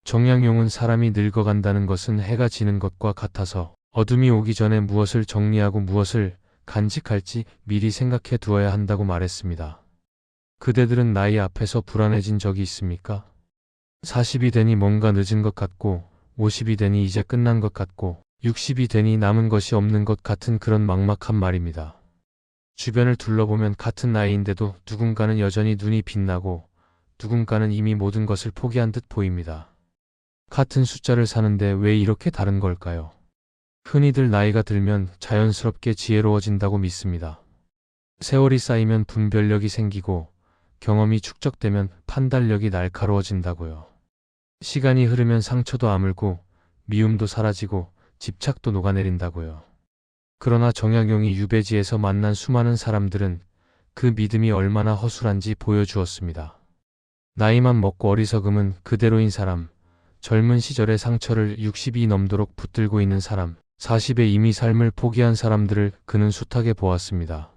정약용은 사람이 늙어간다는 것은 해가 지는 것과 같아서 어둠이 오기 전에 무엇을 정리하고 무엇을 간직할지 미리 생각해 두어야 한다고 말했습니다. 그대들은 나이 앞에서 불안해진 적이 있습니까? 40이 되니 뭔가 늦은 것 같고 50이 되니 이제 끝난 것 같고 60이 되니 남은 것이 없는 것 같은 그런 막막한 말입니다. 주변을 둘러보면 같은 나이인데도 누군가는 여전히 눈이 빛나고 누군가는 이미 모든 것을 포기한 듯 보입니다. 같은 숫자를 사는데 왜 이렇게 다른 걸까요? 흔히들 나이가 들면 자연스럽게 지혜로워진다고 믿습니다. 세월이 쌓이면 분별력이 생기고 경험이 축적되면 판단력이 날카로워진다고요. 시간이 흐르면 상처도 아물고 미움도 사라지고 집착도 녹아내린다고요. 그러나 정약용이 유배지에서 만난 수많은 사람들은 그 믿음이 얼마나 허술한지 보여주었습니다. 나이만 먹고 어리석음은 그대로인 사람, 젊은 시절의 상처를 60이 넘도록 붙들고 있는 사람, 40에 이미 삶을 포기한 사람들을 그는 숱하게 보았습니다.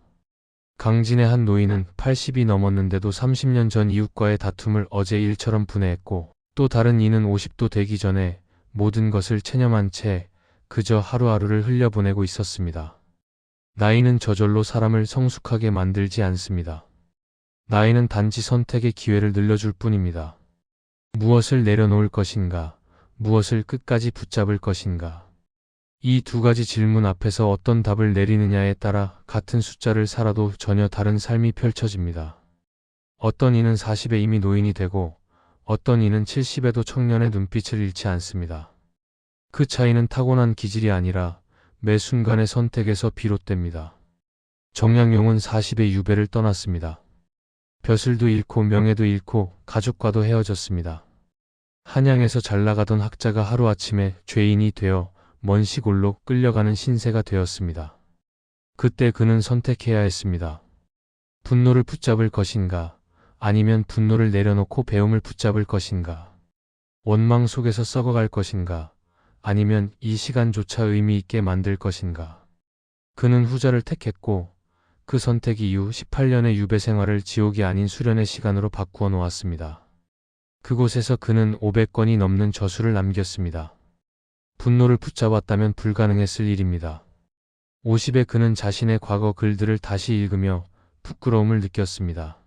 강진의 한 노인은 80이 넘었는데도 30년 전 이웃과의 다툼을 어제 일처럼 분해했고 또 다른 이는 50도 되기 전에 모든 것을 체념한 채 그저 하루하루를 흘려보내고 있었습니다. 나이는 저절로 사람을 성숙하게 만들지 않습니다. 나이는 단지 선택의 기회를 늘려줄 뿐입니다. 무엇을 내려놓을 것인가, 무엇을 끝까지 붙잡을 것인가. 이 두 가지 질문 앞에서 어떤 답을 내리느냐에 따라 같은 숫자를 살아도 전혀 다른 삶이 펼쳐집니다. 어떤 이는 40에 이미 노인이 되고 어떤 이는 70에도 청년의 눈빛을 잃지 않습니다. 그 차이는 타고난 기질이 아니라 매 순간의 선택에서 비롯됩니다. 정약용은 40에 유배를 떠났습니다. 벼슬도 잃고 명예도 잃고 가족과도 헤어졌습니다. 한양에서 잘나가던 학자가 하루아침에 죄인이 되어 먼 시골로 끌려가는 신세가 되었습니다. 그때 그는 선택해야 했습니다. 분노를 붙잡을 것인가, 아니면 분노를 내려놓고 배움을 붙잡을 것인가. 원망 속에서 썩어갈 것인가, 아니면 이 시간조차 의미 있게 만들 것인가. 그는 후자를 택했고 그 선택 이후 18년의 유배 생활을 지옥이 아닌 수련의 시간으로 바꾸어 놓았습니다. 그곳에서 그는 500권이 넘는 저술을 남겼습니다. 분노를 붙잡았다면 불가능했을 일입니다. 50에 그는 자신의 과거 글들을 다시 읽으며 부끄러움을 느꼈습니다.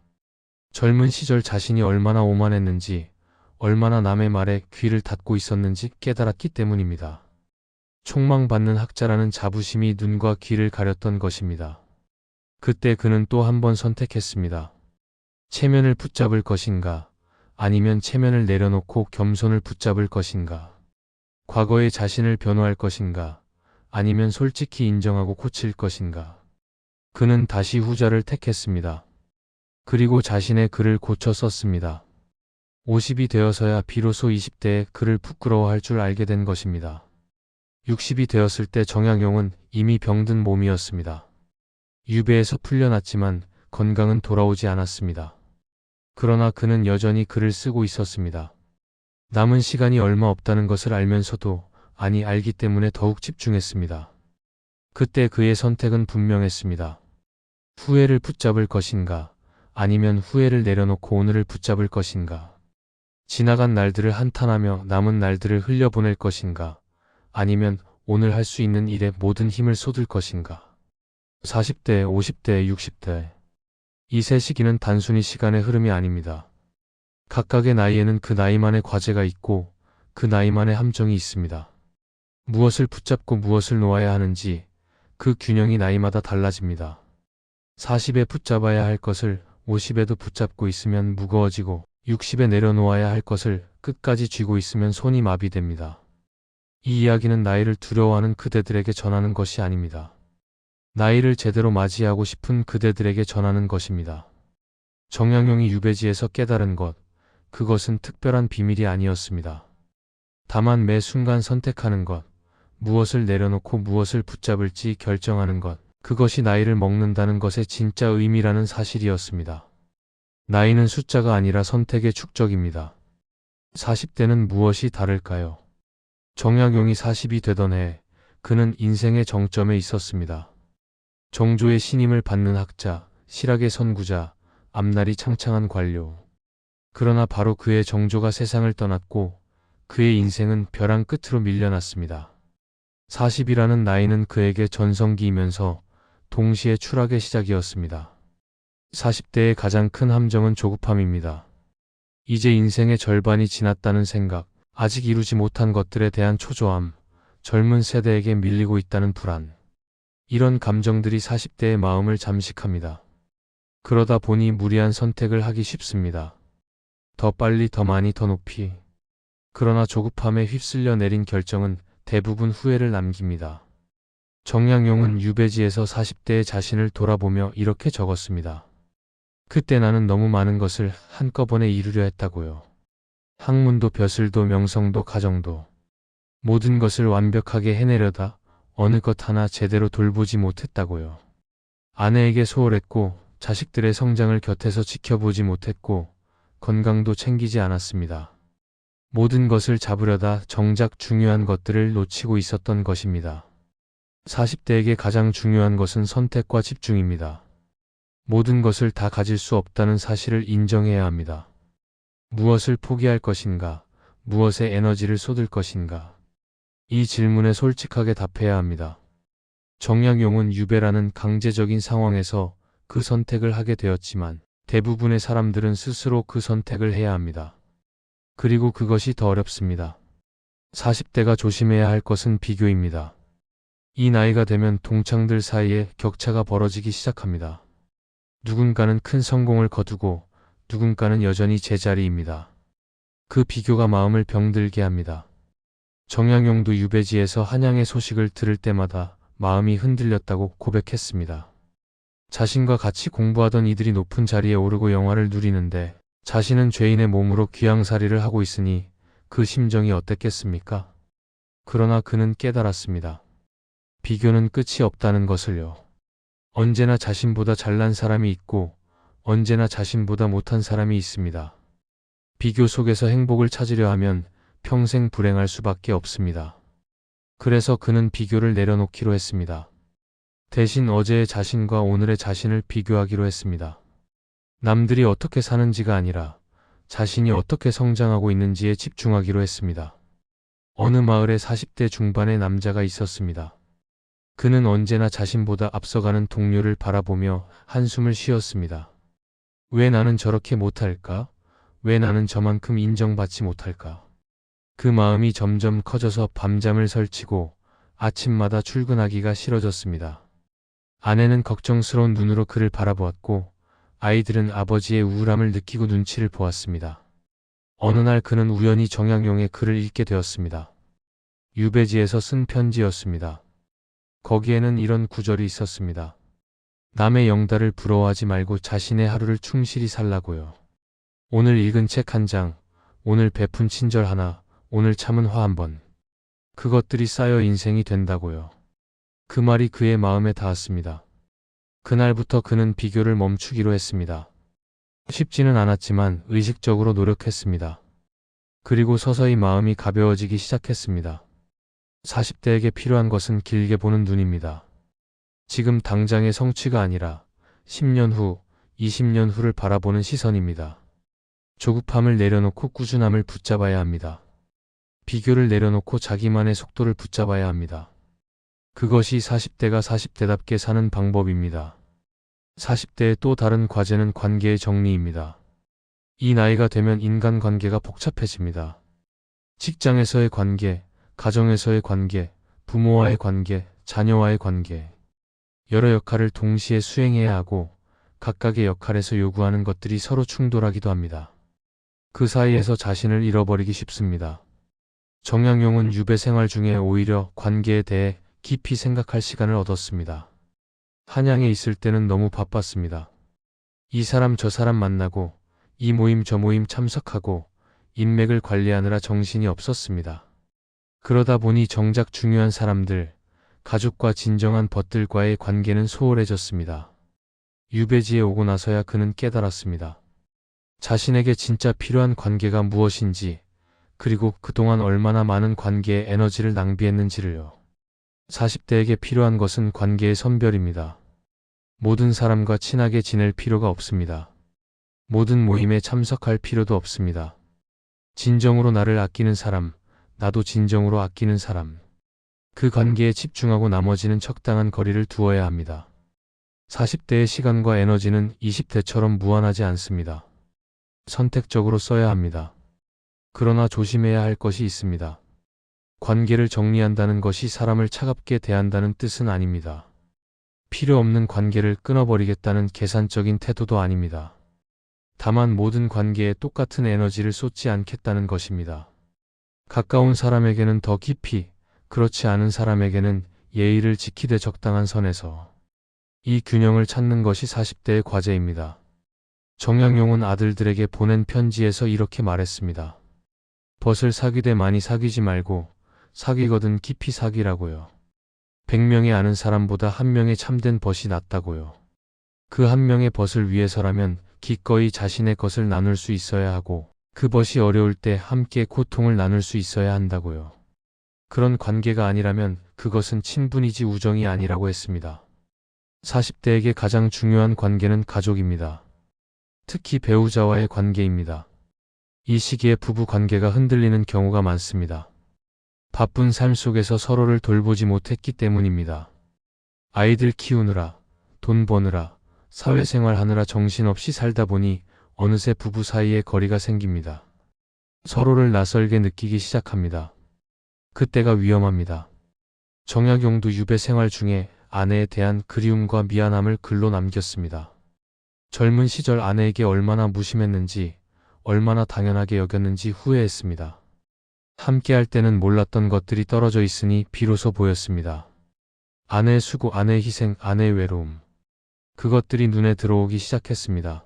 젊은 시절 자신이 얼마나 오만했는지, 얼마나 남의 말에 귀를 닫고 있었는지 깨달았기 때문입니다. 촉망받는 학자라는 자부심이 눈과 귀를 가렸던 것입니다. 그때 그는 또 한 번 선택했습니다. 체면을 붙잡을 것인가, 아니면 체면을 내려놓고 겸손을 붙잡을 것인가. 과거의 자신을 변호할 것인가, 아니면 솔직히 인정하고 고칠 것인가. 그는 다시 후자를 택했습니다. 그리고 자신의 글을 고쳐 썼습니다. 50이 되어서야 비로소 20대에 그를 부끄러워할 줄 알게 된 것입니다. 60이 되었을 때 정약용은 이미 병든 몸이었습니다. 유배에서 풀려났지만 건강은 돌아오지 않았습니다. 그러나 그는 여전히 글을 쓰고 있었습니다. 남은 시간이 얼마 없다는 것을 알면서도 알기 때문에 더욱 집중했습니다. 그때 그의 선택은 분명했습니다. 후회를 붙잡을 것인가, 아니면 후회를 내려놓고 오늘을 붙잡을 것인가. 지나간 날들을 한탄하며 남은 날들을 흘려보낼 것인가, 아니면 오늘 할 수 있는 일에 모든 힘을 쏟을 것인가. 40대, 50대, 60대. 이 세 시기는 단순히 시간의 흐름이 아닙니다. 각각의 나이에는 그 나이만의 과제가 있고 그 나이만의 함정이 있습니다. 무엇을 붙잡고 무엇을 놓아야 하는지 그 균형이 나이마다 달라집니다. 40에 붙잡아야 할 것을 50에도 붙잡고 있으면 무거워지고 60에 내려놓아야 할 것을 끝까지 쥐고 있으면 손이 마비됩니다. 이 이야기는 나이를 두려워하는 그대들에게 전하는 것이 아닙니다. 나이를 제대로 맞이하고 싶은 그대들에게 전하는 것입니다. 정약용이 유배지에서 깨달은 것, 그것은 특별한 비밀이 아니었습니다. 다만 매 순간 선택하는 것, 무엇을 내려놓고 무엇을 붙잡을지 결정하는 것, 그것이 나이를 먹는다는 것의 진짜 의미라는 사실이었습니다. 나이는 숫자가 아니라 선택의 축적입니다. 40대는 무엇이 다를까요? 정약용이 40이 되던 해, 그는 인생의 정점에 있었습니다. 정조의 신임을 받는 학자, 실학의 선구자, 앞날이 창창한 관료. 그러나 바로 그의 정조가 세상을 떠났고 그의 인생은 벼랑 끝으로 밀려났습니다. 40이라는 나이는 그에게 전성기이면서 동시에 추락의 시작이었습니다. 40대의 가장 큰 함정은 조급함입니다. 이제 인생의 절반이 지났다는 생각, 아직 이루지 못한 것들에 대한 초조함, 젊은 세대에게 밀리고 있다는 불안. 이런 감정들이 40대의 마음을 잠식합니다. 그러다 보니 무리한 선택을 하기 쉽습니다. 더 빨리, 더 많이, 더 높이. 그러나 조급함에 휩쓸려 내린 결정은 대부분 후회를 남깁니다. 정약용은 유배지에서 40대의 자신을 돌아보며 이렇게 적었습니다. 그때 나는 너무 많은 것을 한꺼번에 이루려 했다고요. 학문도 벼슬도 명성도 가정도 모든 것을 완벽하게 해내려다 어느 것 하나 제대로 돌보지 못했다고요. 아내에게 소홀했고 자식들의 성장을 곁에서 지켜보지 못했고 건강도 챙기지 않았습니다. 모든 것을 잡으려다 정작 중요한 것들을 놓치고 있었던 것입니다. 40대에게 가장 중요한 것은 선택과 집중입니다. 모든 것을 다 가질 수 없다는 사실을 인정해야 합니다. 무엇을 포기할 것인가? 무엇에 에너지를 쏟을 것인가? 이 질문에 솔직하게 답해야 합니다. 정약용은 유배라는 강제적인 상황에서 그 선택을 하게 되었지만 대부분의 사람들은 스스로 그 선택을 해야 합니다. 그리고 그것이 더 어렵습니다. 40대가 조심해야 할 것은 비교입니다. 이 나이가 되면 동창들 사이에 격차가 벌어지기 시작합니다. 누군가는 큰 성공을 거두고 누군가는 여전히 제자리입니다. 그 비교가 마음을 병들게 합니다. 정약용도 유배지에서 한양의 소식을 들을 때마다 마음이 흔들렸다고 고백했습니다. 자신과 같이 공부하던 이들이 높은 자리에 오르고 영화를 누리는데 자신은 죄인의 몸으로 귀양살이를 하고 있으니 그 심정이 어땠겠습니까? 그러나 그는 깨달았습니다. 비교는 끝이 없다는 것을요. 언제나 자신보다 잘난 사람이 있고 언제나 자신보다 못한 사람이 있습니다. 비교 속에서 행복을 찾으려 하면 평생 불행할 수밖에 없습니다. 그래서 그는 비교를 내려놓기로 했습니다. 대신 어제의 자신과 오늘의 자신을 비교하기로 했습니다. 남들이 어떻게 사는지가 아니라 자신이 어떻게 성장하고 있는지에 집중하기로 했습니다. 어느 마을에 40대 중반의 남자가 있었습니다. 그는 언제나 자신보다 앞서가는 동료를 바라보며 한숨을 쉬었습니다. 왜 나는 저렇게 못할까? 왜 나는 저만큼 인정받지 못할까? 그 마음이 점점 커져서 밤잠을 설치고 아침마다 출근하기가 싫어졌습니다. 아내는 걱정스러운 눈으로 그를 바라보았고 아이들은 아버지의 우울함을 느끼고 눈치를 보았습니다. 어느 날 그는 우연히 정약용의 글을 읽게 되었습니다. 유배지에서 쓴 편지였습니다. 거기에는 이런 구절이 있었습니다. 남의 영달을 부러워하지 말고 자신의 하루를 충실히 살라고요. 오늘 읽은 책 한 장, 오늘 베푼 친절 하나, 오늘 참은 화 한 번. 그것들이 쌓여 인생이 된다고요. 그 말이 그의 마음에 닿았습니다. 그날부터 그는 비교를 멈추기로 했습니다. 쉽지는 않았지만 의식적으로 노력했습니다. 그리고 서서히 마음이 가벼워지기 시작했습니다. 40대에게 필요한 것은 길게 보는 눈입니다. 지금 당장의 성취가 아니라 10년 후, 20년 후를 바라보는 시선입니다. 조급함을 내려놓고 꾸준함을 붙잡아야 합니다. 비교를 내려놓고 자기만의 속도를 붙잡아야 합니다. 그것이 40대가 40대답게 사는 방법입니다. 40대의 또 다른 과제는 관계의 정리입니다. 이 나이가 되면 인간관계가 복잡해집니다. 직장에서의 관계, 가정에서의 관계, 부모와의 관계, 자녀와의 관계. 여러 역할을 동시에 수행해야 하고 각각의 역할에서 요구하는 것들이 서로 충돌하기도 합니다. 그 사이에서 자신을 잃어버리기 쉽습니다. 정약용은 유배 생활 중에 오히려 관계에 대해 깊이 생각할 시간을 얻었습니다. 한양에 있을 때는 너무 바빴습니다. 이 사람 저 사람 만나고 이 모임 저 모임 참석하고 인맥을 관리하느라 정신이 없었습니다. 그러다 보니 정작 중요한 사람들, 가족과 진정한 벗들과의 관계는 소홀해졌습니다. 유배지에 오고 나서야 그는 깨달았습니다. 자신에게 진짜 필요한 관계가 무엇인지, 그리고 그동안 얼마나 많은 관계에 에너지를 낭비했는지를요. 40대에게 필요한 것은 관계의 선별입니다. 모든 사람과 친하게 지낼 필요가 없습니다. 모든 모임에 참석할 필요도 없습니다. 진정으로 나를 아끼는 사람, 나도 진정으로 아끼는 사람. 그 관계에 집중하고 나머지는 적당한 거리를 두어야 합니다. 40대의 시간과 에너지는 20대처럼 무한하지 않습니다. 선택적으로 써야 합니다. 그러나 조심해야 할 것이 있습니다. 관계를 정리한다는 것이 사람을 차갑게 대한다는 뜻은 아닙니다. 필요 없는 관계를 끊어버리겠다는 계산적인 태도도 아닙니다. 다만 모든 관계에 똑같은 에너지를 쏟지 않겠다는 것입니다. 가까운 사람에게는 더 깊이, 그렇지 않은 사람에게는 예의를 지키되 적당한 선에서. 이 균형을 찾는 것이 40대의 과제입니다. 정약용은 아들들에게 보낸 편지에서 이렇게 말했습니다. 벗을 사귀되 많이 사귀지 말고 사귀거든 깊이 사귀라고요. 100명의 아는 사람보다 한 명의 참된 벗이 낫다고요. 그 한 명의 벗을 위해서라면 기꺼이 자신의 것을 나눌 수 있어야 하고 그 벗이 어려울 때 함께 고통을 나눌 수 있어야 한다고요. 그런 관계가 아니라면 그것은 친분이지 우정이 아니라고 했습니다. 40대에게 가장 중요한 관계는 가족입니다. 특히 배우자와의 관계입니다. 이 시기에 부부 관계가 흔들리는 경우가 많습니다. 바쁜 삶 속에서 서로를 돌보지 못했기 때문입니다. 아이들 키우느라, 돈 버느라, 사회생활 하느라 정신없이 살다 보니 어느새 부부 사이에 거리가 생깁니다. 서로를 낯설게 느끼기 시작합니다. 그때가 위험합니다. 정약용도 유배 생활 중에 아내에 대한 그리움과 미안함을 글로 남겼습니다. 젊은 시절 아내에게 얼마나 무심했는지, 얼마나 당연하게 여겼는지 후회했습니다. 함께할 때는 몰랐던 것들이 떨어져 있으니 비로소 보였습니다. 아내의 수고, 아내의 희생, 아내의 외로움. 그것들이 눈에 들어오기 시작했습니다.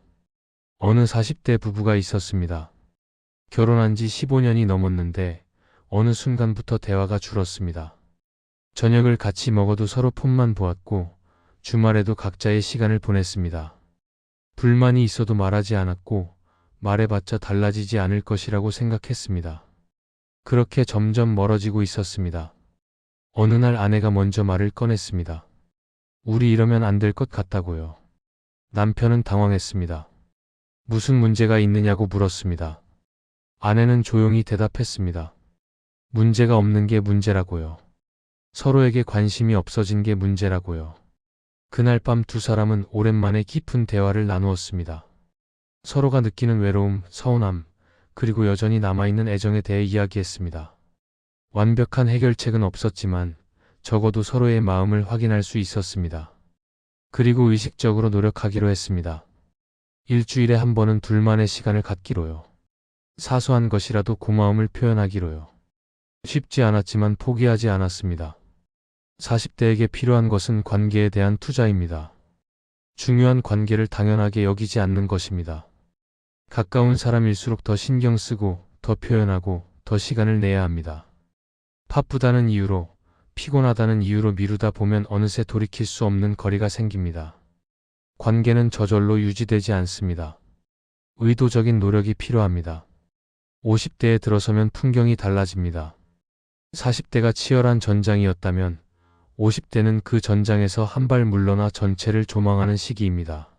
어느 40대 부부가 있었습니다. 결혼한 지 15년이 넘었는데 어느 순간부터 대화가 줄었습니다. 저녁을 같이 먹어도 서로 폰만 보았고 주말에도 각자의 시간을 보냈습니다. 불만이 있어도 말하지 않았고 말해봤자 달라지지 않을 것이라고 생각했습니다. 그렇게 점점 멀어지고 있었습니다. 어느 날 아내가 먼저 말을 꺼냈습니다. 우리 이러면 안 될 것 같다고요. 남편은 당황했습니다. 무슨 문제가 있느냐고 물었습니다. 아내는 조용히 대답했습니다. 문제가 없는 게 문제라고요. 서로에게 관심이 없어진 게 문제라고요. 그날 밤 두 사람은 오랜만에 깊은 대화를 나누었습니다. 서로가 느끼는 외로움, 서운함, 그리고 여전히 남아있는 애정에 대해 이야기했습니다. 완벽한 해결책은 없었지만 적어도 서로의 마음을 확인할 수 있었습니다. 그리고 의식적으로 노력하기로 했습니다. 일주일에 한 번은 둘만의 시간을 갖기로요. 사소한 것이라도 고마움을 표현하기로요. 쉽지 않았지만 포기하지 않았습니다. 40대에게 필요한 것은 관계에 대한 투자입니다. 중요한 관계를 당연하게 여기지 않는 것입니다. 가까운 사람일수록 더 신경 쓰고 더 표현하고 더 시간을 내야 합니다. 바쁘다는 이유로, 피곤하다는 이유로 미루다 보면 어느새 돌이킬 수 없는 거리가 생깁니다. 관계는 저절로 유지되지 않습니다. 의도적인 노력이 필요합니다. 50대에 들어서면 풍경이 달라집니다. 40대가 치열한 전장이었다면 50대는 그 전장에서 한 발 물러나 전체를 조망하는 시기입니다.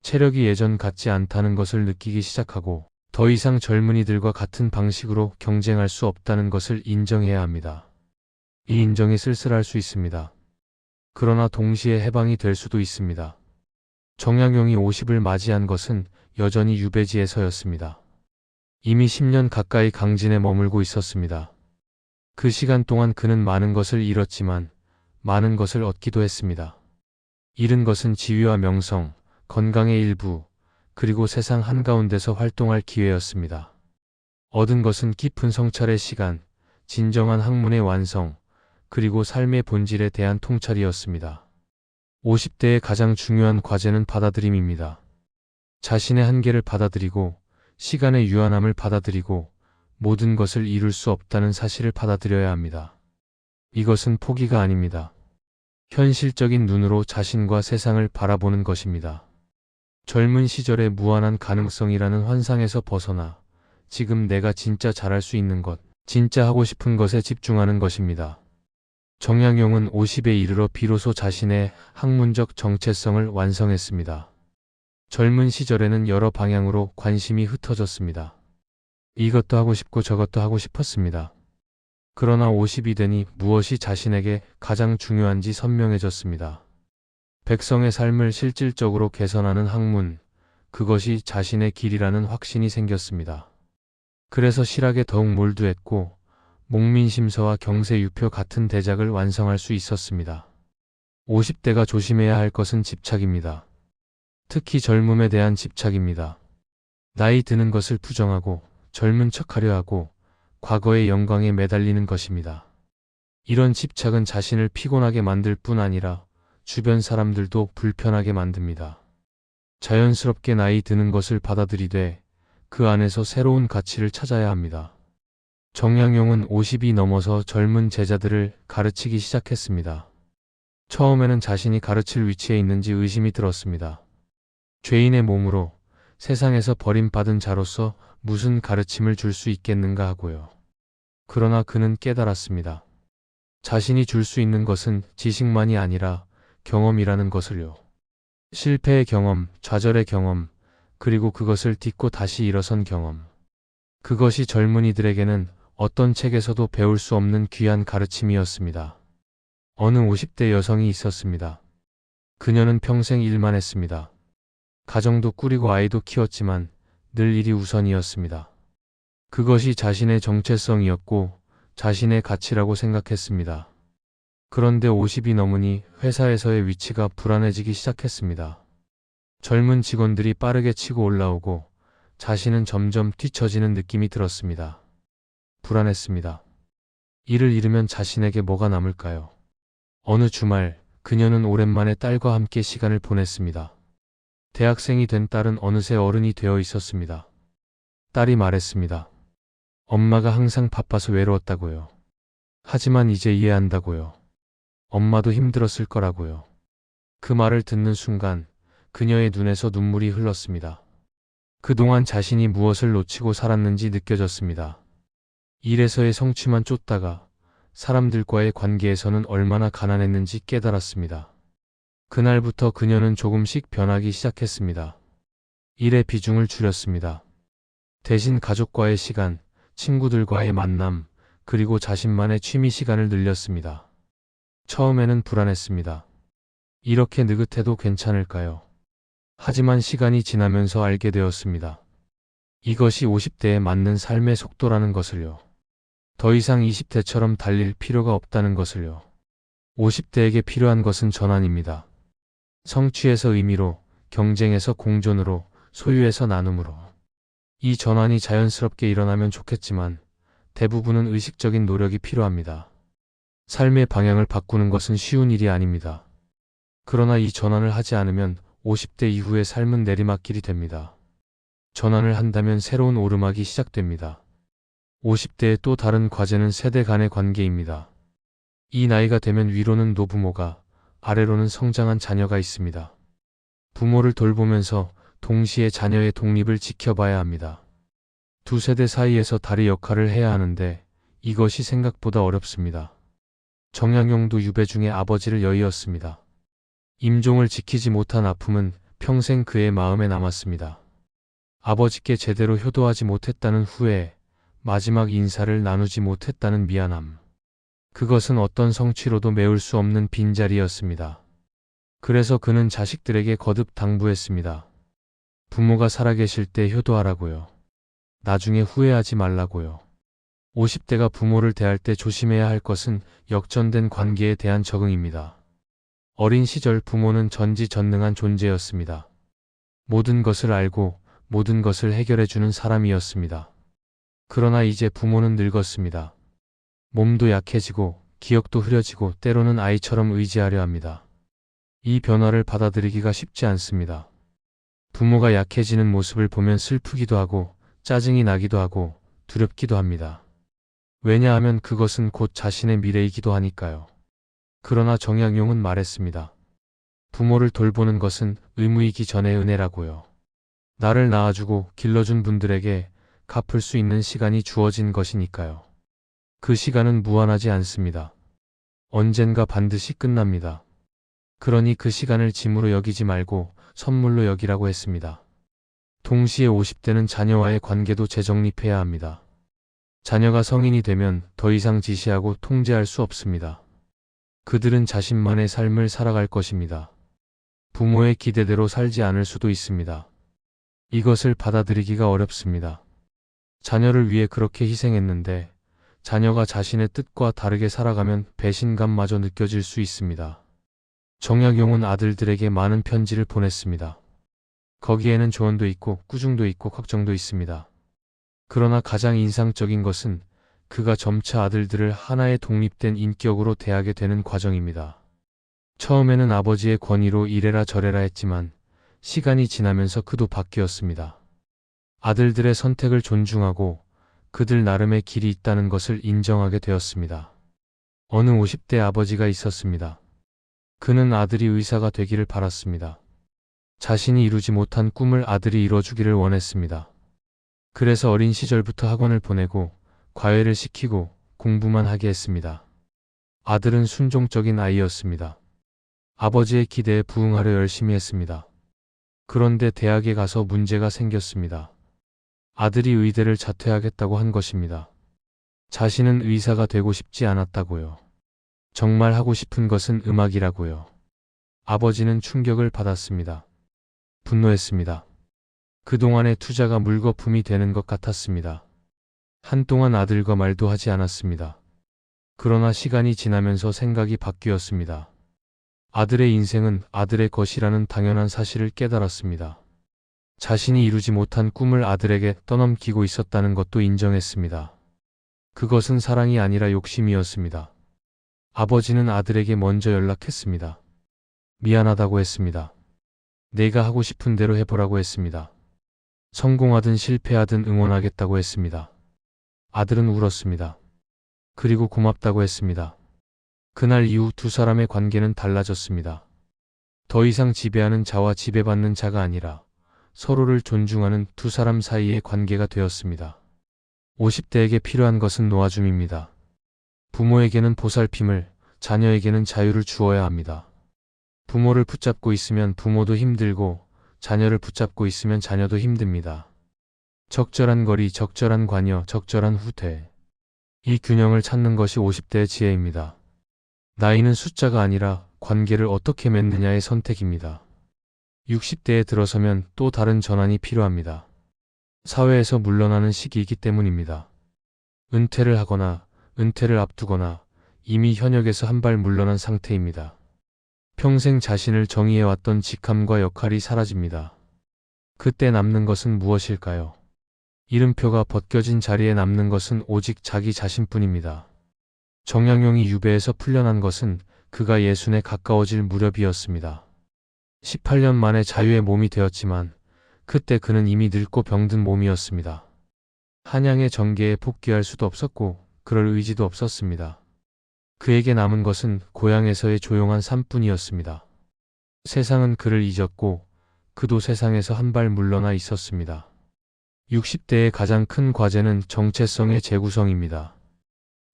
체력이 예전 같지 않다는 것을 느끼기 시작하고 더 이상 젊은이들과 같은 방식으로 경쟁할 수 없다는 것을 인정해야 합니다. 이 인정이 쓸쓸할 수 있습니다. 그러나 동시에 해방이 될 수도 있습니다. 정약용이 50을 맞이한 것은 여전히 유배지에서였습니다. 이미 10년 가까이 강진에 머물고 있었습니다. 그 시간 동안 그는 많은 것을 잃었지만 많은 것을 얻기도 했습니다. 잃은 것은 지위와 명성, 건강의 일부, 그리고 세상 한가운데서 활동할 기회였습니다. 얻은 것은 깊은 성찰의 시간, 진정한 학문의 완성, 그리고 삶의 본질에 대한 통찰이었습니다. 50대의 가장 중요한 과제는 받아들임입니다. 자신의 한계를 받아들이고, 시간의 유한함을 받아들이고, 모든 것을 이룰 수 없다는 사실을 받아들여야 합니다. 이것은 포기가 아닙니다. 현실적인 눈으로 자신과 세상을 바라보는 것입니다. 젊은 시절의 무한한 가능성이라는 환상에서 벗어나 지금 내가 진짜 잘할 수 있는 것, 진짜 하고 싶은 것에 집중하는 것입니다. 정약용은 50에 이르러 비로소 자신의 학문적 정체성을 완성했습니다. 젊은 시절에는 여러 방향으로 관심이 흩어졌습니다. 이것도 하고 싶고 저것도 하고 싶었습니다. 그러나 50이 되니 무엇이 자신에게 가장 중요한지 선명해졌습니다. 백성의 삶을 실질적으로 개선하는 학문, 그것이 자신의 길이라는 확신이 생겼습니다. 그래서 실학에 더욱 몰두했고 목민심서와 경세유표 같은 대작을 완성할 수 있었습니다. 50대가 조심해야 할 것은 집착입니다. 특히 젊음에 대한 집착입니다. 나이 드는 것을 부정하고 젊은 척하려 하고 과거의 영광에 매달리는 것입니다. 이런 집착은 자신을 피곤하게 만들 뿐 아니라 주변 사람들도 불편하게 만듭니다. 자연스럽게 나이 드는 것을 받아들이되 그 안에서 새로운 가치를 찾아야 합니다. 정약용은 50이 넘어서 젊은 제자들을 가르치기 시작했습니다. 처음에는 자신이 가르칠 위치에 있는지 의심이 들었습니다. 죄인의 몸으로 세상에서 버림받은 자로서 무슨 가르침을 줄 수 있겠는가 하고요. 그러나 그는 깨달았습니다. 자신이 줄 수 있는 것은 지식만이 아니라 경험이라는 것을요. 실패의 경험, 좌절의 경험, 그리고 그것을 딛고 다시 일어선 경험. 그것이 젊은이들에게는 어떤 책에서도 배울 수 없는 귀한 가르침이었습니다. 어느 50대 여성이 있었습니다. 그녀는 평생 일만 했습니다. 가정도 꾸리고 아이도 키웠지만 늘 일이 우선이었습니다. 그것이 자신의 정체성이었고 자신의 가치라고 생각했습니다. 그런데 50이 넘으니 회사에서의 위치가 불안해지기 시작했습니다. 젊은 직원들이 빠르게 치고 올라오고 자신은 점점 뒤처지는 느낌이 들었습니다. 불안했습니다. 일을 잃으면 자신에게 뭐가 남을까요? 어느 주말 그녀는 오랜만에 딸과 함께 시간을 보냈습니다. 대학생이 된 딸은 어느새 어른이 되어 있었습니다. 딸이 말했습니다. 엄마가 항상 바빠서 외로웠다고요. 하지만 이제 이해한다고요. 엄마도 힘들었을 거라고요. 그 말을 듣는 순간 그녀의 눈에서 눈물이 흘렀습니다. 그동안 자신이 무엇을 놓치고 살았는지 느껴졌습니다. 일에서의 성취만 쫓다가 사람들과의 관계에서는 얼마나 가난했는지 깨달았습니다. 그날부터 그녀는 조금씩 변하기 시작했습니다. 일의 비중을 줄였습니다. 대신 가족과의 시간, 친구들과의 만남, 그리고 자신만의 취미 시간을 늘렸습니다. 처음에는 불안했습니다. 이렇게 느긋해도 괜찮을까요? 하지만 시간이 지나면서 알게 되었습니다. 이것이 50대에 맞는 삶의 속도라는 것을요. 더 이상 20대처럼 달릴 필요가 없다는 것을요. 50대에게 필요한 것은 전환입니다. 성취에서 의미로, 경쟁에서 공존으로, 소유에서 나눔으로. 이 전환이 자연스럽게 일어나면 좋겠지만 대부분은 의식적인 노력이 필요합니다. 삶의 방향을 바꾸는 것은 쉬운 일이 아닙니다. 그러나 이 전환을 하지 않으면 50대 이후의 삶은 내리막길이 됩니다. 전환을 한다면 새로운 오르막이 시작됩니다. 50대의 또 다른 과제는 세대 간의 관계입니다. 이 나이가 되면 위로는 노부모가, 아래로는 성장한 자녀가 있습니다. 부모를 돌보면서 동시에 자녀의 독립을 지켜봐야 합니다. 두 세대 사이에서 다리 역할을 해야 하는데 이것이 생각보다 어렵습니다. 정약용도 유배 중에 아버지를 여의었습니다. 임종을 지키지 못한 아픔은 평생 그의 마음에 남았습니다. 아버지께 제대로 효도하지 못했다는 후회, 마지막 인사를 나누지 못했다는 미안함. 그것은 어떤 성취로도 메울 수 없는 빈자리였습니다. 그래서 그는 자식들에게 거듭 당부했습니다. 부모가 살아계실 때 효도하라고요. 나중에 후회하지 말라고요. 50대가 부모를 대할 때 조심해야 할 것은 역전된 관계에 대한 적응입니다. 어린 시절 부모는 전지전능한 존재였습니다. 모든 것을 알고 모든 것을 해결해주는 사람이었습니다. 그러나 이제 부모는 늙었습니다. 몸도 약해지고 기억도 흐려지고 때로는 아이처럼 의지하려 합니다. 이 변화를 받아들이기가 쉽지 않습니다. 부모가 약해지는 모습을 보면 슬프기도 하고 짜증이 나기도 하고 두렵기도 합니다. 왜냐하면 그것은 곧 자신의 미래이기도 하니까요. 그러나 정약용은 말했습니다. 부모를 돌보는 것은 의무이기 전에 은혜라고요. 나를 낳아주고 길러준 분들에게 갚을 수 있는 시간이 주어진 것이니까요. 그 시간은 무한하지 않습니다. 언젠가 반드시 끝납니다. 그러니 그 시간을 짐으로 여기지 말고 선물로 여기라고 했습니다. 동시에 50대는 자녀와의 관계도 재정립해야 합니다. 자녀가 성인이 되면 더 이상 지시하고 통제할 수 없습니다. 그들은 자신만의 삶을 살아갈 것입니다. 부모의 기대대로 살지 않을 수도 있습니다. 이것을 받아들이기가 어렵습니다. 자녀를 위해 그렇게 희생했는데 자녀가 자신의 뜻과 다르게 살아가면 배신감마저 느껴질 수 있습니다. 정약용은 아들들에게 많은 편지를 보냈습니다. 거기에는 조언도 있고 꾸중도 있고 걱정도 있습니다. 그러나 가장 인상적인 것은 그가 점차 아들들을 하나의 독립된 인격으로 대하게 되는 과정입니다. 처음에는 아버지의 권위로 이래라 저래라 했지만 시간이 지나면서 그도 바뀌었습니다. 아들들의 선택을 존중하고 그들 나름의 길이 있다는 것을 인정하게 되었습니다. 어느 50대 아버지가 있었습니다. 그는 아들이 의사가 되기를 바랐습니다. 자신이 이루지 못한 꿈을 아들이 이뤄주기를 원했습니다. 그래서 어린 시절부터 학원을 보내고 과외를 시키고 공부만 하게 했습니다. 아들은 순종적인 아이였습니다. 아버지의 기대에 부응하려 열심히 했습니다. 그런데 대학에 가서 문제가 생겼습니다. 아들이 의대를 자퇴하겠다고 한 것입니다. 자신은 의사가 되고 싶지 않았다고요. 정말 하고 싶은 것은 음악이라고요. 아버지는 충격을 받았습니다. 분노했습니다. 그동안의 투자가 물거품이 되는 것 같았습니다. 한동안 아들과 말도 하지 않았습니다. 그러나 시간이 지나면서 생각이 바뀌었습니다. 아들의 인생은 아들의 것이라는 당연한 사실을 깨달았습니다. 자신이 이루지 못한 꿈을 아들에게 떠넘기고 있었다는 것도 인정했습니다. 그것은 사랑이 아니라 욕심이었습니다. 아버지는 아들에게 먼저 연락했습니다. 미안하다고 했습니다. 내가 하고 싶은 대로 해보라고 했습니다. 성공하든 실패하든 응원하겠다고 했습니다. 아들은 울었습니다. 그리고 고맙다고 했습니다. 그날 이후 두 사람의 관계는 달라졌습니다. 더 이상 지배하는 자와 지배받는 자가 아니라 서로를 존중하는 두 사람 사이의 관계가 되었습니다. 50대에게 필요한 것은 놓아줌입니다. 부모에게는 보살핌을, 자녀에게는 자유를 주어야 합니다. 부모를 붙잡고 있으면 부모도 힘들고 자녀를 붙잡고 있으면 자녀도 힘듭니다. 적절한 거리, 적절한 관여, 적절한 후퇴. 이 균형을 찾는 것이 50대의 지혜입니다. 나이는 숫자가 아니라 관계를 어떻게 맺느냐의 선택입니다. 60대에 들어서면 또 다른 전환이 필요합니다. 사회에서 물러나는 시기이기 때문입니다. 은퇴를 하거나 은퇴를 앞두거나 이미 현역에서 한 발 물러난 상태입니다. 평생 자신을 정의해왔던 직함과 역할이 사라집니다. 그때 남는 것은 무엇일까요? 이름표가 벗겨진 자리에 남는 것은 오직 자기 자신뿐입니다. 정약용이 유배에서 풀려난 것은 그가 예순에 가까워질 무렵이었습니다. 18년 만에 자유의 몸이 되었지만 그때 그는 이미 늙고 병든 몸이었습니다. 한양의 정계에 복귀할 수도 없었고 그럴 의지도 없었습니다. 그에게 남은 것은 고향에서의 조용한 삶뿐이었습니다. 세상은 그를 잊었고 그도 세상에서 한 발 물러나 있었습니다. 60대의 가장 큰 과제는 정체성의 재구성입니다.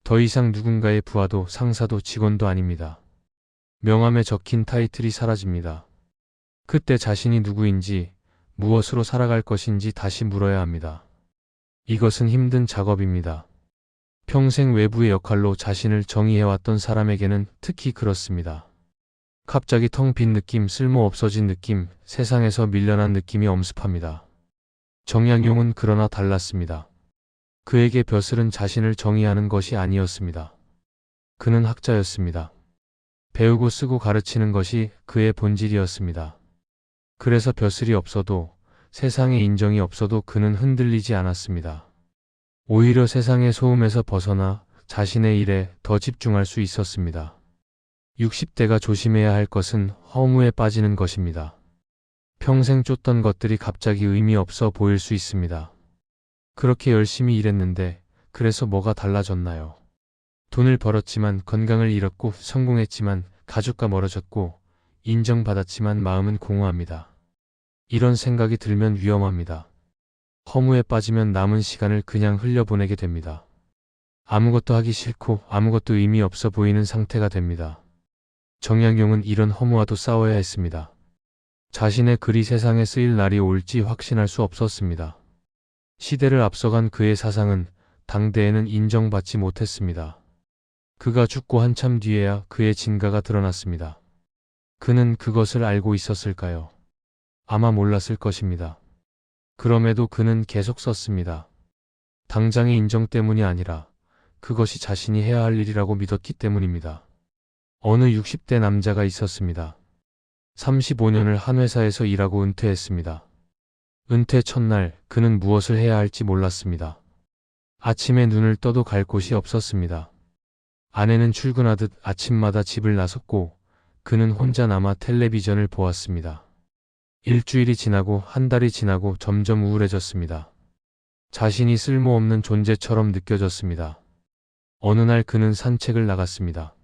더 이상 누군가의 부하도 상사도 직원도 아닙니다. 명함에 적힌 타이틀이 사라집니다. 그때 자신이 누구인지, 무엇으로 살아갈 것인지 다시 물어야 합니다. 이것은 힘든 작업입니다. 평생 외부의 역할로 자신을 정의해왔던 사람에게는 특히 그렇습니다. 갑자기 텅 빈 느낌, 쓸모 없어진 느낌, 세상에서 밀려난 느낌이 엄습합니다. 정약용은 그러나 달랐습니다. 그에게 벼슬은 자신을 정의하는 것이 아니었습니다. 그는 학자였습니다. 배우고 쓰고 가르치는 것이 그의 본질이었습니다. 그래서 벼슬이 없어도 세상의 인정이 없어도 그는 흔들리지 않았습니다. 오히려 세상의 소음에서 벗어나 자신의 일에 더 집중할 수 있었습니다. 60대가 조심해야 할 것은 허무에 빠지는 것입니다. 평생 쫓던 것들이 갑자기 의미 없어 보일 수 있습니다. 그렇게 열심히 일했는데 그래서 뭐가 달라졌나요? 돈을 벌었지만 건강을 잃었고 성공했지만 가족과 멀어졌고 인정받았지만 마음은 공허합니다. 이런 생각이 들면 위험합니다. 허무에 빠지면 남은 시간을 그냥 흘려보내게 됩니다. 아무것도 하기 싫고 아무것도 의미 없어 보이는 상태가 됩니다. 정약용은 이런 허무와도 싸워야 했습니다. 자신의 글이 세상에 쓰일 날이 올지 확신할 수 없었습니다. 시대를 앞서간 그의 사상은 당대에는 인정받지 못했습니다. 그가 죽고 한참 뒤에야 그의 진가가 드러났습니다. 그는 그것을 알고 있었을까요? 아마 몰랐을 것입니다. 그럼에도 그는 계속 썼습니다. 당장의 인정 때문이 아니라 그것이 자신이 해야 할 일이라고 믿었기 때문입니다. 어느 60대 남자가 있었습니다. 35년을 한 회사에서 일하고 은퇴했습니다. 은퇴 첫날 그는 무엇을 해야 할지 몰랐습니다. 아침에 눈을 떠도 갈 곳이 없었습니다. 아내는 출근하듯 아침마다 집을 나섰고 그는 혼자 남아 텔레비전을 보았습니다. 일주일이 지나고 한 달이 지나고 점점 우울해졌습니다. 자신이 쓸모없는 존재처럼 느껴졌습니다. 어느 날 그는 산책을 나갔습니다.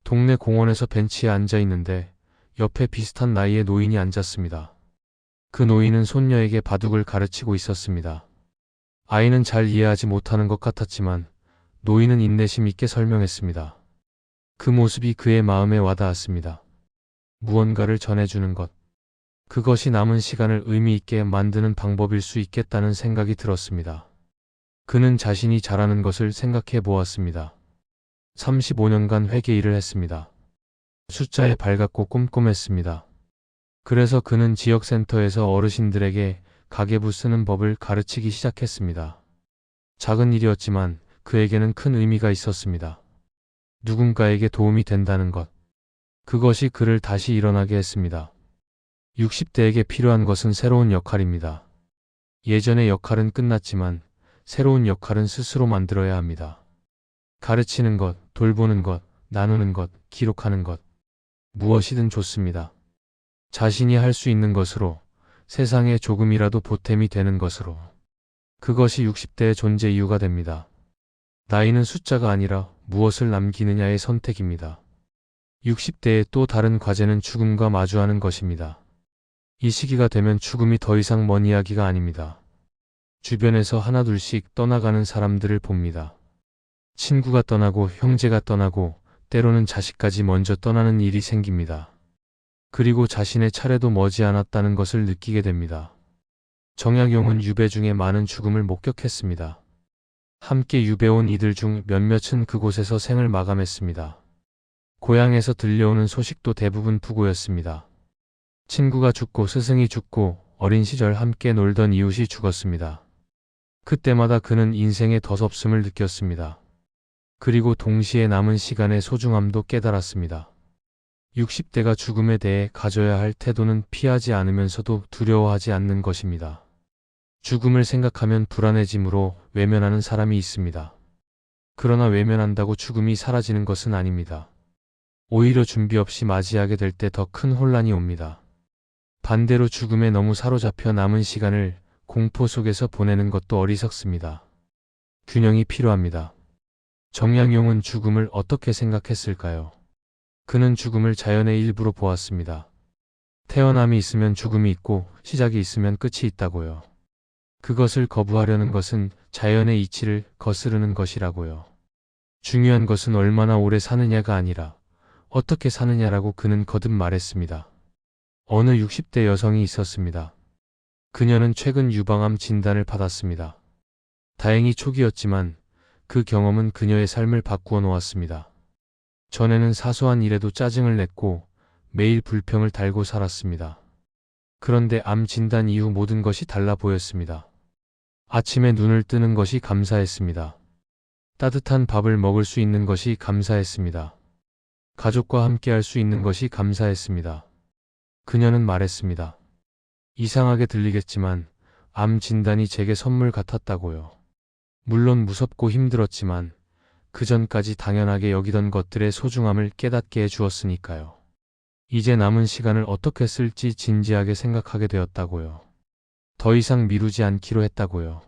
동네 공원에서 벤치에 앉아 있는데 옆에 비슷한 나이의 노인이 앉았습니다. 그 노인은 손녀에게 바둑을 가르치고 있었습니다. 아이는 잘 이해하지 못하는 것 같았지만 노인은 인내심 있게 설명했습니다. 그 모습이 그의 마음에 와닿았습니다. 무언가를 전해주는 것. 그것이 남은 시간을 의미 있게 만드는 방법일 수 있겠다는 생각이 들었습니다. 그는 자신이 잘하는 것을 생각해 보았습니다. 35년간 회계 일을 했습니다. 숫자에 밝았고 꼼꼼했습니다. 그래서 그는 지역센터에서 어르신들에게 가계부 쓰는 법을 가르치기 시작했습니다. 작은 일이었지만 그에게는 큰 의미가 있었습니다. 누군가에게 도움이 된다는 것. 그것이 그를 다시 일어나게 했습니다. 60대에게 필요한 것은 새로운 역할입니다. 예전의 역할은 끝났지만 새로운 역할은 스스로 만들어야 합니다. 가르치는 것, 돌보는 것, 나누는 것, 기록하는 것. 무엇이든 좋습니다. 자신이 할 수 있는 것으로, 세상에 조금이라도 보탬이 되는 것으로. 그것이 60대의 존재 이유가 됩니다. 나이는 숫자가 아니라 무엇을 남기느냐의 선택입니다. 60대의 또 다른 과제는 죽음과 마주하는 것입니다. 이 시기가 되면 죽음이 더 이상 먼 이야기가 아닙니다. 주변에서 하나둘씩 떠나가는 사람들을 봅니다. 친구가 떠나고 형제가 떠나고 때로는 자식까지 먼저 떠나는 일이 생깁니다. 그리고 자신의 차례도 머지않았다는 것을 느끼게 됩니다. 정약용은 유배 중에 많은 죽음을 목격했습니다. 함께 유배온 이들 중 몇몇은 그곳에서 생을 마감했습니다. 고향에서 들려오는 소식도 대부분 부고였습니다. 친구가 죽고 스승이 죽고 어린 시절 함께 놀던 이웃이 죽었습니다. 그때마다 그는 인생의 더섭음을 느꼈습니다. 그리고 동시에 남은 시간의 소중함도 깨달았습니다. 60대가 죽음에 대해 가져야 할 태도는 피하지 않으면서도 두려워하지 않는 것입니다. 죽음을 생각하면 불안해짐으로 외면하는 사람이 있습니다. 그러나 외면한다고 죽음이 사라지는 것은 아닙니다. 오히려 준비 없이 맞이하게 될 때 더 큰 혼란이 옵니다. 반대로 죽음에 너무 사로잡혀 남은 시간을 공포 속에서 보내는 것도 어리석습니다. 균형이 필요합니다. 정약용은 죽음을 어떻게 생각했을까요? 그는 죽음을 자연의 일부로 보았습니다. 태어남이 있으면 죽음이 있고 시작이 있으면 끝이 있다고요. 그것을 거부하려는 것은 자연의 이치를 거스르는 것이라고요. 중요한 것은 얼마나 오래 사느냐가 아니라 어떻게 사느냐라고 그는 거듭 말했습니다. 어느 60대 여성이 있었습니다. 그녀는 최근 유방암 진단을 받았습니다. 다행히 초기였지만 그 경험은 그녀의 삶을 바꾸어 놓았습니다. 전에는 사소한 일에도 짜증을 냈고 매일 불평을 달고 살았습니다. 그런데 암 진단 이후 모든 것이 달라 보였습니다. 아침에 눈을 뜨는 것이 감사했습니다. 따뜻한 밥을 먹을 수 있는 것이 감사했습니다. 가족과 함께 할 수 있는 것이 감사했습니다. 그녀는 말했습니다. 이상하게 들리겠지만 암 진단이 제게 선물 같았다고요. 물론 무섭고 힘들었지만 그 전까지 당연하게 여기던 것들의 소중함을 깨닫게 해주었으니까요. 이제 남은 시간을 어떻게 쓸지 진지하게 생각하게 되었다고요. 더 이상 미루지 않기로 했다고요.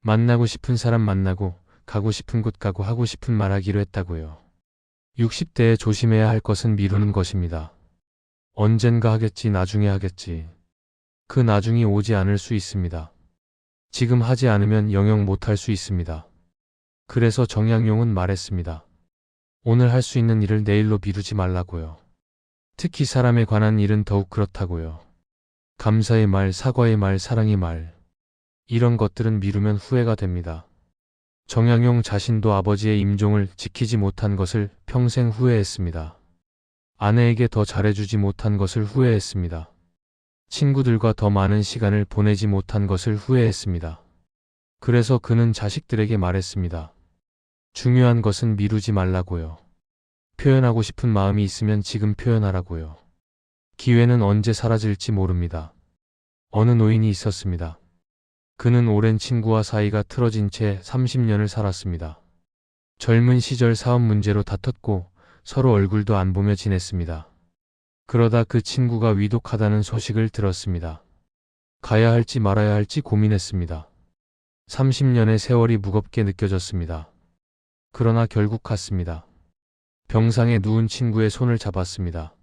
만나고 싶은 사람 만나고 가고 싶은 곳 가고 하고 싶은 말 하기로 했다고요. 60대에 조심해야 할 것은 미루는 것입니다. 언젠가 하겠지, 나중에 하겠지. 그 나중이 오지 않을 수 있습니다. 지금 하지 않으면 영영 못할 수 있습니다. 그래서 정약용은 말했습니다. 오늘 할 수 있는 일을 내일로 미루지 말라고요. 특히 사람에 관한 일은 더욱 그렇다고요. 감사의 말, 사과의 말, 사랑의 말. 이런 것들은 미루면 후회가 됩니다. 정약용 자신도 아버지의 임종을 지키지 못한 것을 평생 후회했습니다. 아내에게 더 잘해주지 못한 것을 후회했습니다. 친구들과 더 많은 시간을 보내지 못한 것을 후회했습니다. 그래서 그는 자식들에게 말했습니다. 중요한 것은 미루지 말라고요. 표현하고 싶은 마음이 있으면 지금 표현하라고요. 기회는 언제 사라질지 모릅니다. 어느 노인이 있었습니다. 그는 오랜 친구와 사이가 틀어진 채 30년을 살았습니다. 젊은 시절 사업 문제로 다퉜고 서로 얼굴도 안 보며 지냈습니다. 그러다 그 친구가 위독하다는 소식을 들었습니다. 가야 할지 말아야 할지 고민했습니다. 30년의 세월이 무겁게 느껴졌습니다. 그러나 결국 갔습니다. 병상에 누운 친구의 손을 잡았습니다.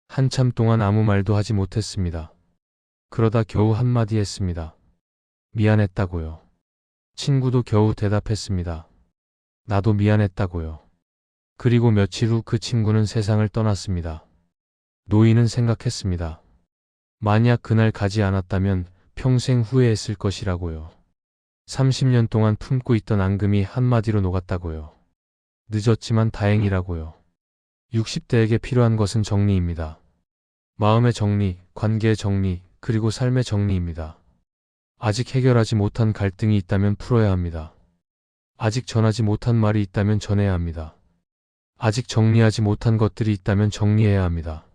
한참 동안 아무 말도 하지 못했습니다. 그러다 겨우 한마디 했습니다. 미안했다고요. 친구도 겨우 대답했습니다. 나도 미안했다고요. 그리고 며칠 후 그 친구는 세상을 떠났습니다. 노인은 생각했습니다. 만약 그날 가지 않았다면 평생 후회했을 것이라고요. 30년 동안 품고 있던 앙금이 한마디로 녹았다고요. 늦었지만 다행이라고요. 60대에게 필요한 것은 정리입니다. 마음의 정리, 관계의 정리, 그리고 삶의 정리입니다. 아직 해결하지 못한 갈등이 있다면 풀어야 합니다. 아직 전하지 못한 말이 있다면 전해야 합니다. 아직 정리하지 못한 것들이 있다면 정리해야 합니다.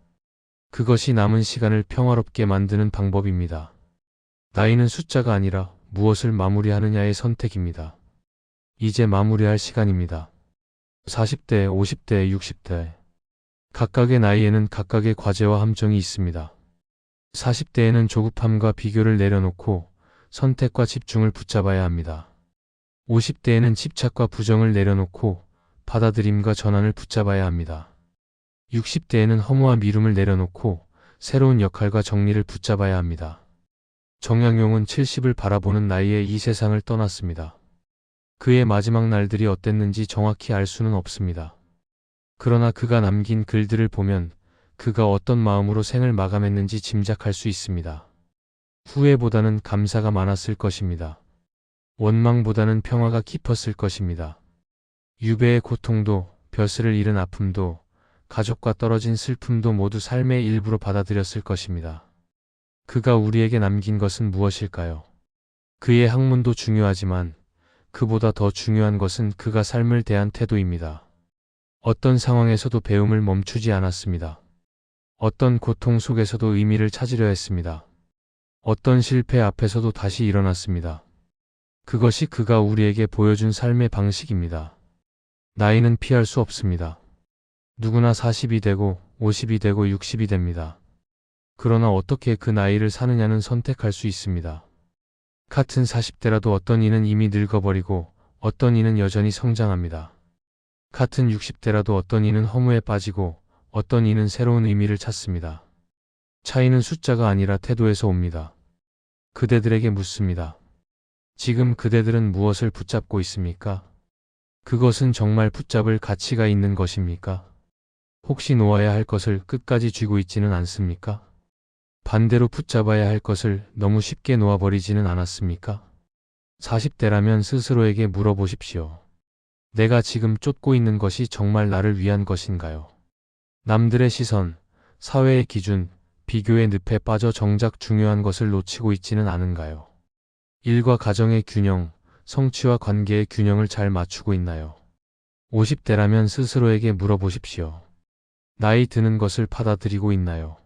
그것이 남은 시간을 평화롭게 만드는 방법입니다. 나이는 숫자가 아니라 무엇을 마무리하느냐의 선택입니다. 이제 마무리할 시간입니다. 40대, 50대, 60대. 각각의 나이에는 각각의 과제와 함정이 있습니다. 40대에는 조급함과 비교를 내려놓고 선택과 집중을 붙잡아야 합니다. 50대에는 집착과 부정을 내려놓고 받아들임과 전환을 붙잡아야 합니다. 60대에는 허무와 미움을 내려놓고 새로운 역할과 정리를 붙잡아야 합니다. 정약용은 70을 바라보는 나이에 이 세상을 떠났습니다. 그의 마지막 날들이 어땠는지 정확히 알 수는 없습니다. 그러나 그가 남긴 글들을 보면 그가 어떤 마음으로 생을 마감했는지 짐작할 수 있습니다. 후회보다는 감사가 많았을 것입니다. 원망보다는 평화가 깊었을 것입니다. 유배의 고통도, 벼슬을 잃은 아픔도, 가족과 떨어진 슬픔도 모두 삶의 일부로 받아들였을 것입니다. 그가 우리에게 남긴 것은 무엇일까요? 그의 학문도 중요하지만 그보다 더 중요한 것은 그가 삶을 대한 태도입니다. 어떤 상황에서도 배움을 멈추지 않았습니다. 어떤 고통 속에서도 의미를 찾으려 했습니다. 어떤 실패 앞에서도 다시 일어났습니다. 그것이 그가 우리에게 보여준 삶의 방식입니다. 나이는 피할 수 없습니다. 누구나 40이 되고 50이 되고 60이 됩니다. 그러나 어떻게 그 나이를 사느냐는 선택할 수 있습니다. 같은 40대라도 어떤 이는 이미 늙어버리고 어떤 이는 여전히 성장합니다. 같은 60대라도 어떤 이는 허무에 빠지고 어떤 이는 새로운 의미를 찾습니다. 차이는 숫자가 아니라 태도에서 옵니다. 그대들에게 묻습니다. 지금 그대들은 무엇을 붙잡고 있습니까? 그것은 정말 붙잡을 가치가 있는 것입니까? 혹시 놓아야 할 것을 끝까지 쥐고 있지는 않습니까? 반대로 붙잡아야 할 것을 너무 쉽게 놓아버리지는 않았습니까? 40대라면 스스로에게 물어보십시오. 내가 지금 쫓고 있는 것이 정말 나를 위한 것인가요? 남들의 시선, 사회의 기준, 비교의 늪에 빠져 정작 중요한 것을 놓치고 있지는 않은가요? 일과 가정의 균형, 성취와 관계의 균형을 잘 맞추고 있나요? 50대라면 스스로에게 물어보십시오. 나이 드는 것을 받아들이고 있나요?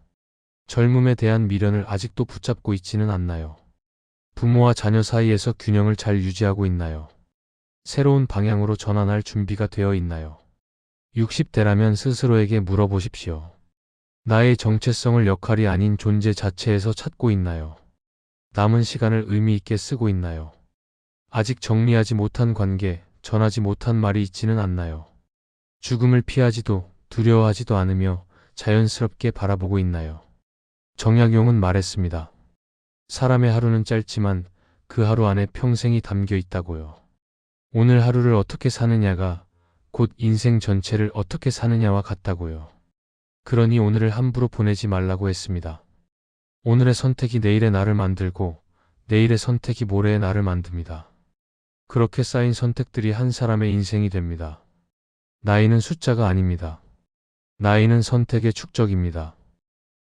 젊음에 대한 미련을 아직도 붙잡고 있지는 않나요? 부모와 자녀 사이에서 균형을 잘 유지하고 있나요? 새로운 방향으로 전환할 준비가 되어 있나요? 60대라면 스스로에게 물어보십시오. 나의 정체성을 역할이 아닌 존재 자체에서 찾고 있나요? 남은 시간을 의미 있게 쓰고 있나요? 아직 정리하지 못한 관계, 전하지 못한 말이 있지는 않나요? 죽음을 피하지도 두려워하지도 않으며 자연스럽게 바라보고 있나요? 정약용은 말했습니다. 사람의 하루는 짧지만 그 하루 안에 평생이 담겨 있다고요. 오늘 하루를 어떻게 사느냐가 곧 인생 전체를 어떻게 사느냐와 같다고요. 그러니 오늘을 함부로 보내지 말라고 했습니다. 오늘의 선택이 내일의 나를 만들고 내일의 선택이 모레의 나를 만듭니다. 그렇게 쌓인 선택들이 한 사람의 인생이 됩니다. 나이는 숫자가 아닙니다. 나이는 선택의 축적입니다.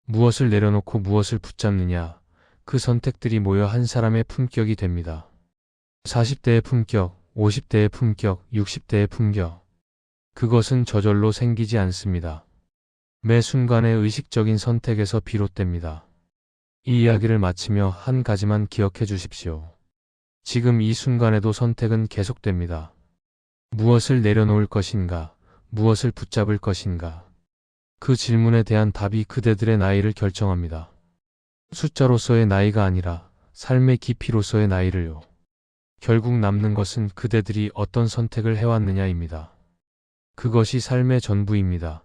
무엇을 내려놓고 무엇을 붙잡느냐, 그 선택들이 모여 한 사람의 품격이 됩니다. 40대의 품격, 50대의 품격, 60대의 품격. 그것은 저절로 생기지 않습니다. 매 순간의 의식적인 선택에서 비롯됩니다. 이 이야기를 마치며 한 가지만 기억해 주십시오. 지금 이 순간에도 선택은 계속됩니다. 무엇을 내려놓을 것인가, 무엇을 붙잡을 것인가. 그 질문에 대한 답이 그대들의 나이를 결정합니다. 숫자로서의 나이가 아니라 삶의 깊이로서의 나이를요. 결국 남는 것은 그대들이 어떤 선택을 해왔느냐입니다. 그것이 삶의 전부입니다.